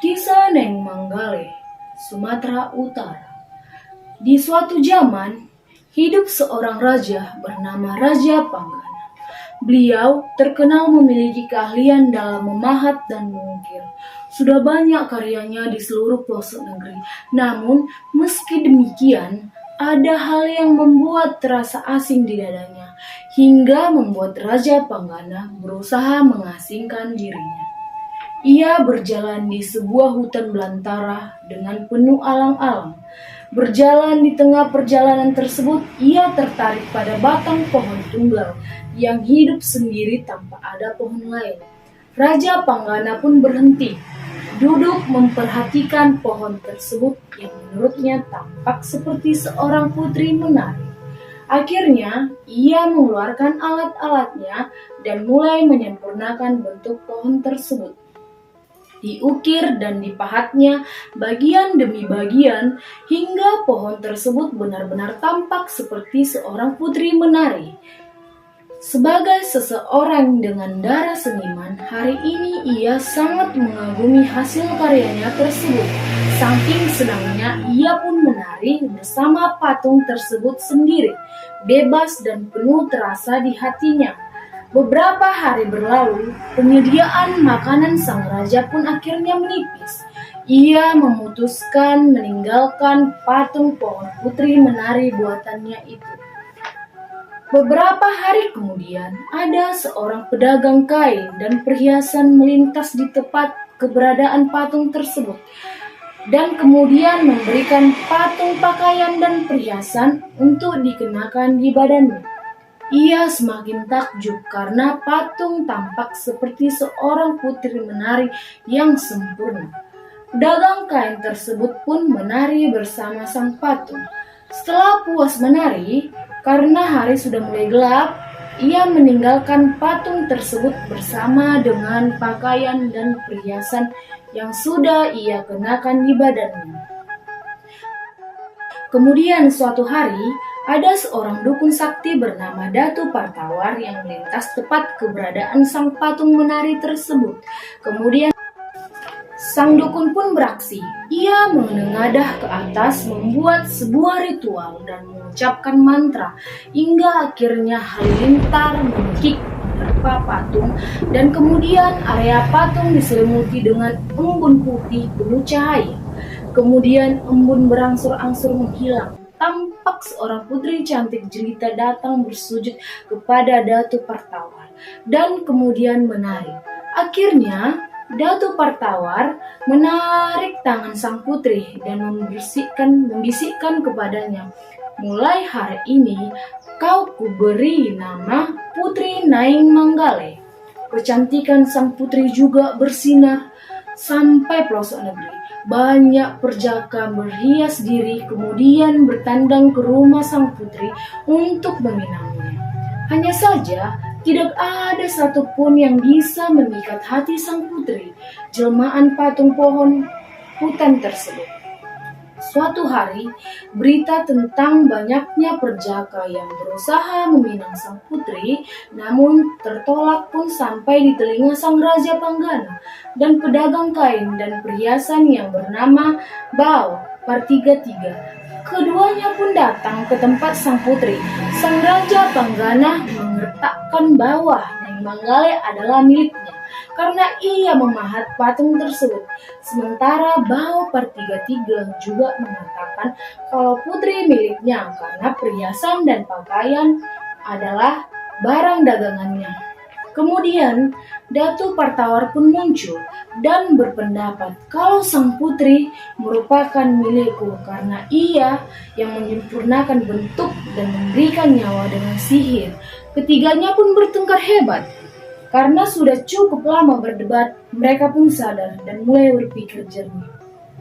Kisah Neng Manggale, Sumatera Utara. Di suatu zaman, hidup seorang raja bernama Raja Panggana. Beliau terkenal memiliki keahlian dalam memahat dan mengukir. Sudah banyak karyanya di seluruh pelosok negeri. Namun, meski demikian, ada hal yang membuat terasa asing di dadanya, hingga membuat Raja Panggana berusaha mengasingkan dirinya. Ia berjalan di sebuah hutan belantara dengan penuh alang-alang. Berjalan di tengah perjalanan tersebut, ia tertarik pada batang pohon tunggal yang hidup sendiri tanpa ada pohon lain. Raja Panggana pun berhenti, duduk memperhatikan pohon tersebut yang menurutnya tampak seperti seorang putri menari. Akhirnya, ia mengeluarkan alat-alatnya dan mulai menyempurnakan bentuk pohon tersebut. Diukir dan dipahatnya bagian demi bagian hingga pohon tersebut benar-benar tampak seperti seorang putri menari. Sebagai seseorang dengan darah seniman, hari ini ia sangat mengagumi hasil karyanya tersebut. Saking senangnya, ia pun menari bersama patung tersebut sendiri, bebas dan penuh terasa di hatinya. Beberapa hari berlalu, penyediaan makanan sang raja pun akhirnya menipis. Ia memutuskan meninggalkan patung pohon putri menari buatannya itu. Beberapa hari kemudian, ada seorang pedagang kain dan perhiasan melintas di tempat keberadaan patung tersebut, dan kemudian memberikan patung pakaian dan perhiasan untuk dikenakan di badannya. Ia semakin takjub karena patung tampak seperti seorang putri menari yang sempurna. Pedagang kain tersebut pun menari bersama sang patung. Setelah puas menari, karena hari sudah mulai gelap, ia meninggalkan patung tersebut bersama dengan pakaian dan perhiasan yang sudah ia kenakan di badannya. Kemudian suatu hari, ada seorang dukun sakti bernama Datu Partawar yang melintas tepat keberadaan sang patung menari tersebut. Kemudian sang dukun pun beraksi. Ia menengadah ke atas, membuat sebuah ritual dan mengucapkan mantra, hingga akhirnya halilintar mengikik menerpa patung, dan kemudian area patung diselimuti dengan embun putih penuh cahaya. Kemudian embun berangsur-angsur menghilang. Tampak seorang putri cantik jelita datang bersujud kepada Datu Partawar dan kemudian menari. Akhirnya, Datu Partawar menarik tangan sang putri dan membisikkan kepadanya, "Mulai hari ini, kau kuberi nama Putri Naing Manggale." Kecantikan sang putri juga bersinar sampai pelosok negeri. Banyak perjaka berhias diri kemudian bertandang ke rumah sang putri untuk meminangnya. Hanya saja, tidak ada satupun yang bisa memikat hati sang putri, jelmaan patung pohon hutan tersebut. Suatu hari, berita tentang banyaknya perjaka yang berusaha meminang sang putri, namun tertolak pun sampai di telinga sang Raja Panggana dan pedagang kain dan perhiasan yang bernama Bao Partigatiga. Keduanya pun datang ke tempat sang putri. Sang Raja Panggana mengertakkan bahwa Neng Manggale adalah miliknya karena ia memahat patung tersebut. Sementara Bao Partigatiga juga mengatakan kalau putri miliknya karena perhiasan dan pakaian adalah barang dagangannya. Kemudian Datu Partawar pun muncul dan berpendapat kalau sang putri merupakan milikku karena ia yang menyempurnakan bentuk dan memberikan nyawa dengan sihir. Ketiganya pun bertengkar hebat. Karena sudah cukup lama berdebat, mereka pun sadar dan mulai berpikir jernih.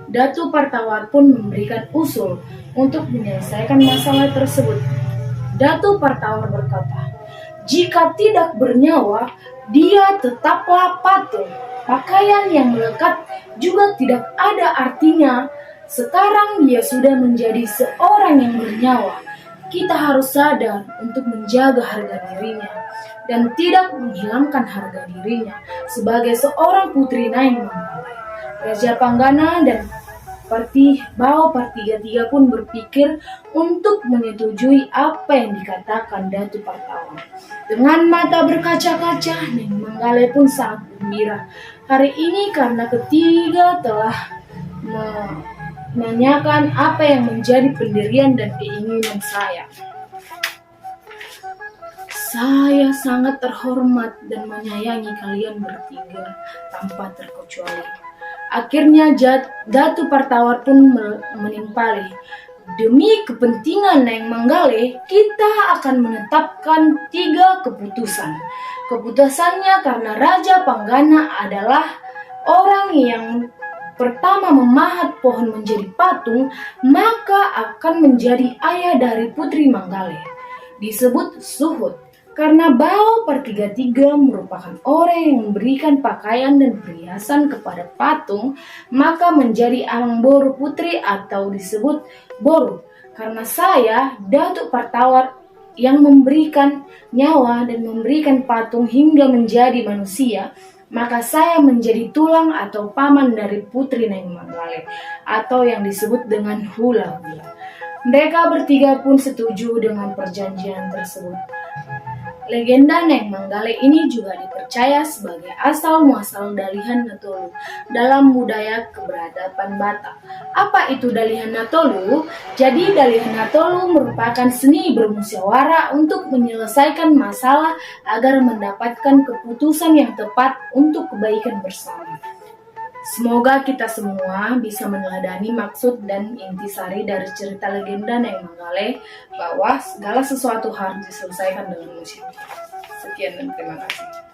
Datu Partawar pun memberikan usul untuk menyelesaikan masalah tersebut. Datu Partawar berkata, "Jika tidak bernyawa, dia tetaplah patung. Pakaian yang melekat juga tidak ada artinya. Sekarang dia sudah menjadi seorang yang bernyawa. Kita harus sadar untuk menjaga harga dirinya dan tidak menghilangkan harga dirinya sebagai seorang putri Naing Manggale. Raja Panggana dan Bau Partigatiga pun berpikir untuk menyetujui apa yang dikatakan Datu Partawa. Dengan mata berkaca-kaca, Neng Manggale pun sangat gembira hari ini karena ketiga telah menanyakan apa yang menjadi pendirian dan keinginan saya. Saya sangat terhormat dan menyayangi kalian bertiga tanpa terkecuali. Akhirnya Datu Partawar pun menimpali. Demi kepentingan Neng Manggale, kita akan menetapkan 3 keputusan. Keputusannya karena Raja Panggana adalah orang yang pertama memahat pohon menjadi patung, maka akan menjadi ayah dari Putri Manggale. Disebut Suhut, karena Bau Partigatiga merupakan orang yang memberikan pakaian dan perhiasan kepada patung, maka menjadi Amang Boru Putri atau disebut Boru. Karena saya, Datuk Partawar, yang memberikan nyawa dan memberikan patung hingga menjadi manusia, maka saya menjadi tulang atau paman dari Putri Neng Manggale, atau yang disebut dengan hula-hula. Mereka bertiga pun setuju dengan perjanjian tersebut. Legenda Neng Manggale ini juga dipercaya sebagai asal-muasal Dalihan Natolu dalam budaya keberadaban Batak. Apa itu Dalihan Natolu? Jadi Dalihan Natolu merupakan seni bermusyawarah untuk menyelesaikan masalah agar mendapatkan keputusan yang tepat untuk kebaikan bersama. Semoga kita semua bisa meneladani maksud dan intisari dari cerita legenda Neng Manggale bahwa segala sesuatu harus diselesaikan dengan musyawarah. Sekian dan terima kasih.